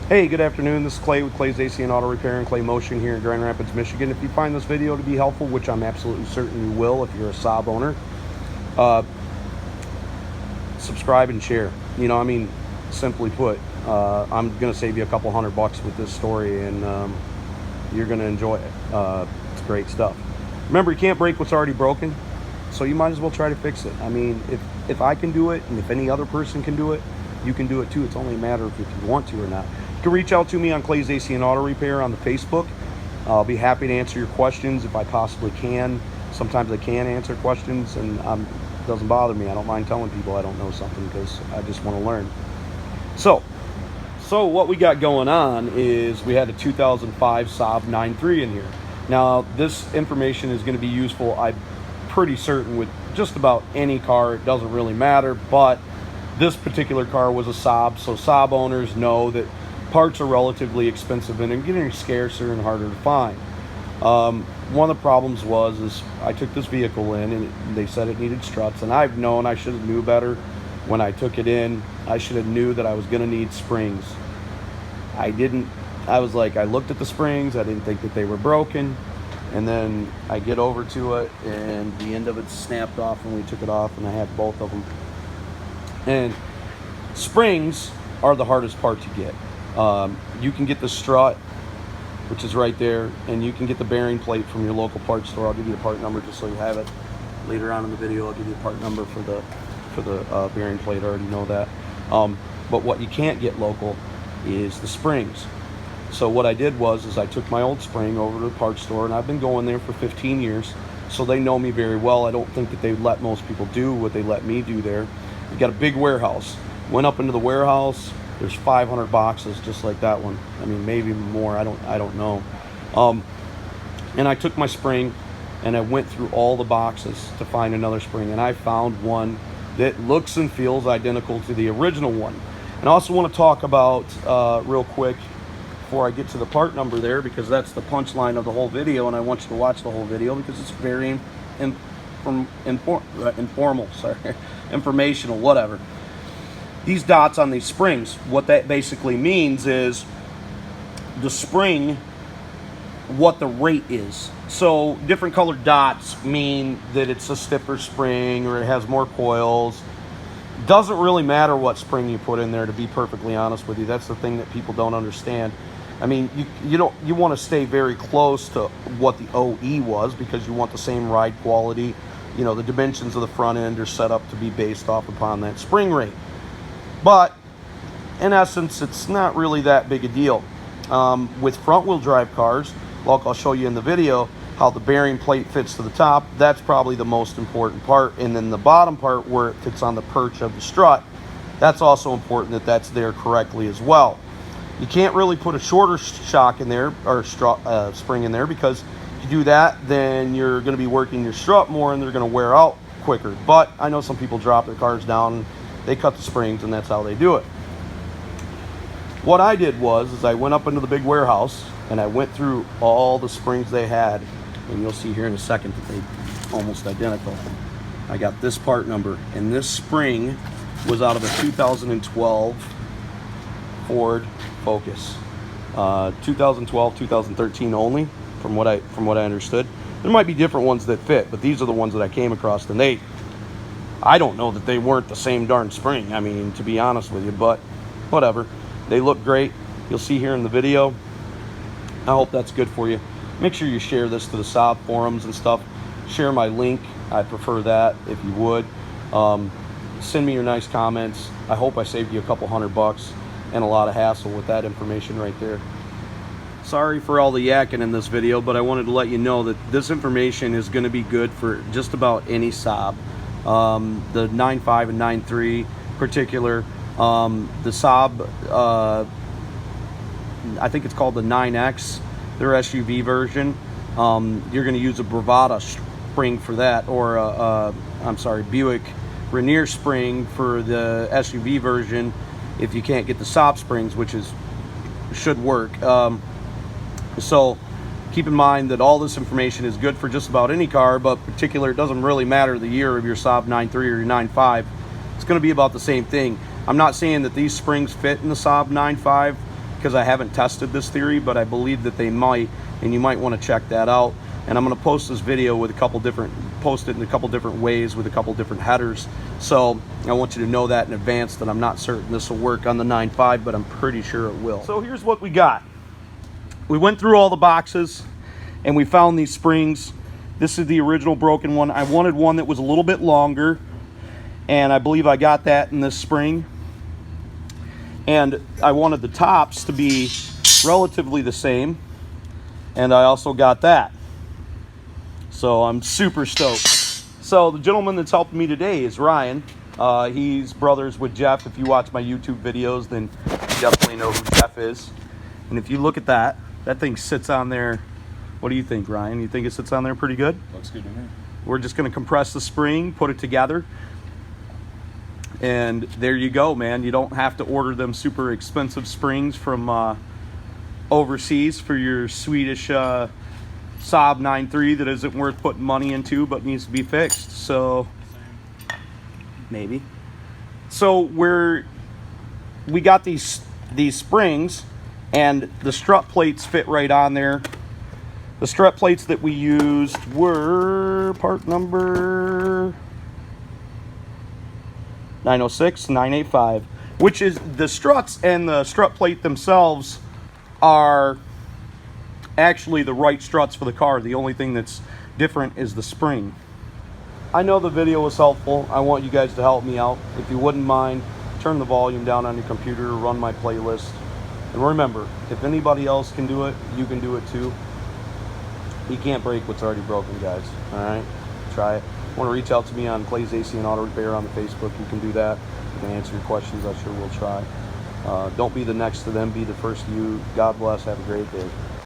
Hey, good afternoon. This is Clay with Clay's AC and Auto Repair and Clay Motion here in Grand Rapids, Michigan. If you find this video to be helpful, which I'm absolutely certain you will if you're a Saab owner, uh, subscribe and share. Simply put, I'm going to save you a couple $100 with this story, and you're going to enjoy it. It's great stuff. Remember, you can't break what's already broken, so you might as well try to fix it. I mean, if I can do it, and if any other person can do it, you can do it too. It's only a matter of if you want to or not. You can reach out to me on Clay's AC and Auto Repair on the Facebook. I'll be happy to answer your questions if I possibly can. Sometimes I can answer questions, and it doesn't bother me. I don't mind telling people I don't know something because I just want to learn. So what we got going on is we had a 2005 Saab 9.3 in here. Now, this information is going to be useful, I'm pretty certain, with just about any car. It doesn't really matter, but this particular car was a Saab, so Saab owners know that parts are relatively expensive and are getting scarcer and harder to find. One of the problems is I took this vehicle in and they said it needed struts, and I've known I should have knew better when I took it in. I should have knew that I was going to need springs. I didn't. I was like, I looked at the springs, I didn't think that they were broken, and then I get over to it and the end of it snapped off and we took it off, and I had both of them. And springs are the hardest part to get. You can get the strut, which is right there, and you can get the bearing plate from your local parts store. I'll give you the part number just so you have it. Later on in the video, I'll give you the part number for the bearing plate. I already know that. But what you can't get local is the springs. So what I did was I took my old spring over to the parts store, and I've been going there for 15 years, so they know me very well. I don't think that they let most people do what they let me do there. We got a big warehouse. Went up into the warehouse. There's 500 boxes just like that one. I mean, maybe more. I don't know. And I took my spring and I went through all the boxes to find another spring, and I found one that looks and feels identical to the original one. And I also want to talk about real quick before I get to the part number there, because that's the punchline of the whole video, and I want you to watch the whole video because it's very informal, informational, whatever. These dots on these springs, what that basically means is the spring, what the rate is. So different colored dots mean that it's a stiffer spring or it has more coils. Doesn't really matter what spring you put in there, to be perfectly honest with you. That's the thing that people don't understand. I mean, you want to stay very close to what the OE was, because you want the same ride quality. The dimensions of the front end are set up to be based off upon that spring rate. But in essence, it's not really that big a deal. With front-wheel drive cars, like I'll show you in the video, how the bearing plate fits to the top, that's probably the most important part. And then the bottom part, where it fits on the perch of the strut, that's also important that that's there correctly as well. You can't really put a shorter shock in there, or spring in there, because if you do that, then you're going to be working your strut more and they're going to wear out quicker. But I know some people drop their cars down, they cut the springs, and that's how they do it. What I did was I went up into the big warehouse and I went through all the springs they had, and you'll see here in a second that they're almost identical. I got this part number, and this spring was out of a 2012 Ford Focus. 2012, 2013 only, from what I understood. There might be different ones that fit, but these are the ones that I came across, and I don't know that they weren't the same darn spring, I mean, to be honest with you, but whatever. They look great. You'll see here in the video. I hope that's good for you. Make sure you share this to the Saab forums and stuff. Share my link. I'd prefer that if you would. Send me your nice comments. I hope I saved you a couple $100 and a lot of hassle with that information right there. Sorry for all the yakking in this video, but I wanted to let you know that this information is going to be good for just about any Saab. The 9.5 and 9.3 particular. The Saab, I think it's called the 9X, their SUV version. You're going to use a Bravada spring for that, or Buick Rainier spring for the SUV version if you can't get the Saab springs, which should work. So keep in mind that all this information is good for just about any car, but particular, it doesn't really matter the year of your Saab 9.3 or your 9.5. It's going to be about the same thing. I'm not saying that these springs fit in the Saab 9.5, because I haven't tested this theory, but I believe that they might, and you might want to check that out. And I'm going to post this video with post it in a couple different ways with a couple different headers. So I want you to know that in advance, that I'm not certain this will work on the 9.5, but I'm pretty sure it will. So here's what we got. We went through all the boxes and we found these springs. This is the original broken one. I wanted one that was a little bit longer, and I believe I got that in this spring. And I wanted the tops to be relatively the same, and I also got that. So I'm super stoked. So the gentleman that's helping me today is Ryan. He's brothers with Jeff. If you watch my YouTube videos, then you definitely know who Jeff is. And if you look at that, that thing sits on there. What do you think, Ryan? You think it sits on there pretty good? Looks good to me. We're just going to compress the spring, put it together, and there you go, man. You don't have to order them super expensive springs from overseas for your Swedish Saab 9.3 that isn't worth putting money into but needs to be fixed. So maybe. So we got these springs, and the strut plates fit right on there. The strut plates that we used were part number 906, 985, which is the struts, and the strut plate themselves are actually the right struts for the car. The only thing that's different is the spring. I know the video was helpful. I want you guys to help me out. If you wouldn't mind, turn the volume down on your computer, run my playlist. And remember, if anybody else can do it, you can do it too. You can't break what's already broken, guys. All right? Try it. Want to reach out to me on Clay's AC and Auto Repair on the Facebook, you can do that. You can answer your questions. I sure will try. Don't be the next to them. Be the first to you. God bless. Have a great day.